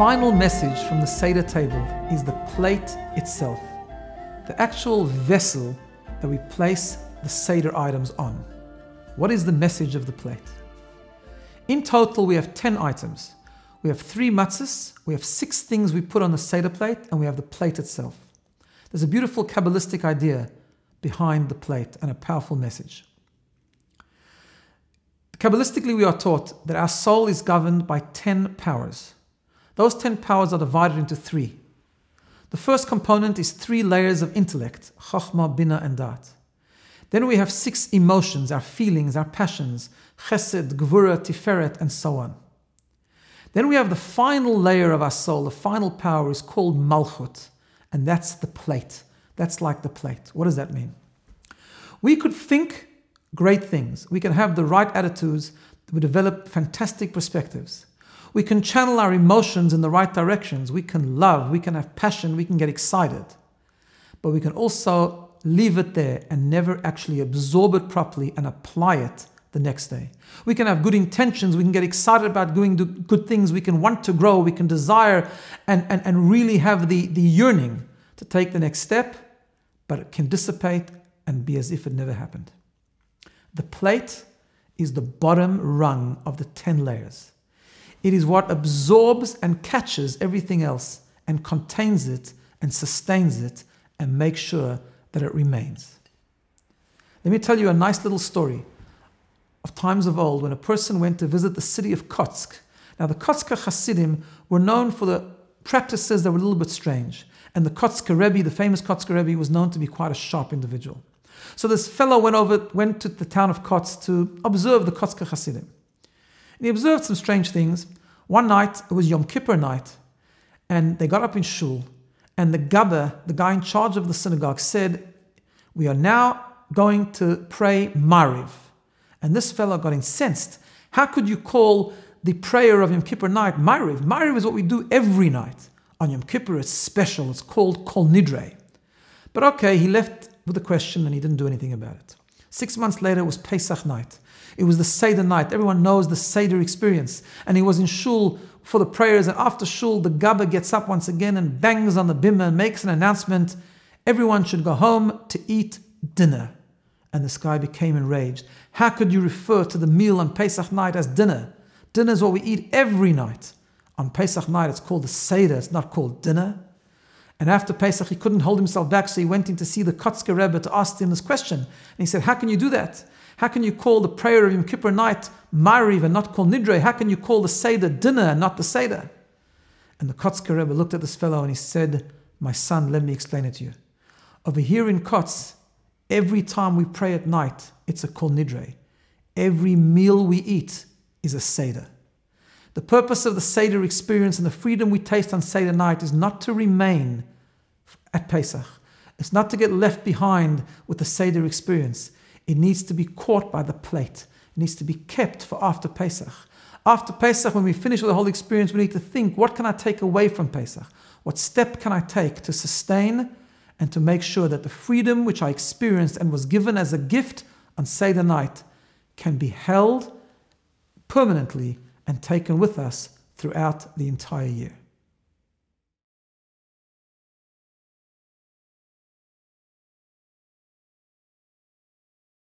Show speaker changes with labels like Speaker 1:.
Speaker 1: final message from the Seder table is the plate itself, the actual vessel that we place the Seder items on. What is the message of the plate? In total, we have 10 items. We have 3 matzahs, we have 6 things we put on the Seder plate, and we have the plate itself. There's a beautiful Kabbalistic idea behind the plate and a powerful message. Kabbalistically, we are taught that our soul is governed by 10 powers. Those 10 powers are divided into 3. The first component is 3 layers of intellect, Chochmah, BINA, and Dat. Then we have 6 emotions, our feelings, our passions, Chesed, Gvura, Tiferet, and so on. Then we have the final layer of our soul, the final power is called Malchut, and that's the plate. That's like the plate. What does that mean? We could think great things. We can have the right attitudes. We develop fantastic perspectives. We can channel our emotions in the right directions. We can love. We can have passion. We can get excited. But we can also leave it there and never actually absorb it properly and apply it the next day. We can have good intentions. We can get excited about doing good things. We can want to grow. We can desire and really have the yearning to take the next step, but it can dissipate and be as if it never happened. The plate is the bottom rung of the 10 layers. It is what absorbs and catches everything else and contains it and sustains it and makes sure that it remains. Let me tell you a nice little story of times of old when a person went to visit the city of Kotsk. Now the Kotsker Hasidim were known for the practices that were a little bit strange. And the Kotsker Rebbe, the famous Kotsker Rebbe, was known to be quite a sharp individual. So this fellow went to the town of Kotsk to observe the Kotsker Hasidim. And he observed some strange things. One night, it was Yom Kippur night, and they got up in shul, and the Gabba, the guy in charge of the synagogue, said, "We are now going to pray Mariv." And this fellow got incensed. How could you call the prayer of Yom Kippur night Mariv? Mariv is what we do every night. On Yom Kippur, it's special. It's called Kol Nidre. But okay, he left with the question and he didn't do anything about it. 6 months later, it was Pesach night. It was the Seder night. Everyone knows the Seder experience. And he was in shul for the prayers. And after shul, the Gabba gets up once again and bangs on the bimah and makes an announcement. Everyone should go home to eat dinner. And this guy became enraged. How could you refer to the meal on Pesach night as dinner? Dinner is what we eat every night. On Pesach night, it's called the Seder. It's not called dinner. And after Pesach, he couldn't hold himself back, so he went in to see the Kotsker Rebbe to ask him this question. And he said, how can you do that? How can you call the prayer of Yom Kippur night Mariv and not call Nidre? How can you call the Seder dinner and not the Seder? And the Kotsker Rebbe looked at this fellow and he said, my son, let me explain it to you. Over here in Kotz, every time we pray at night, it's a Kol Nidre. Every meal we eat is a Seder. The purpose of the Seder experience and the freedom we taste on Seder night is not to remain at Pesach. It's not to get left behind with the Seder experience. It needs to be caught by the plate. It needs to be kept for after Pesach. After Pesach, when we finish with the whole experience, we need to think, what can I take away from Pesach? What step can I take to sustain and to make sure that the freedom which I experienced and was given as a gift on Seder night can be held permanently and taken with us throughout the entire year.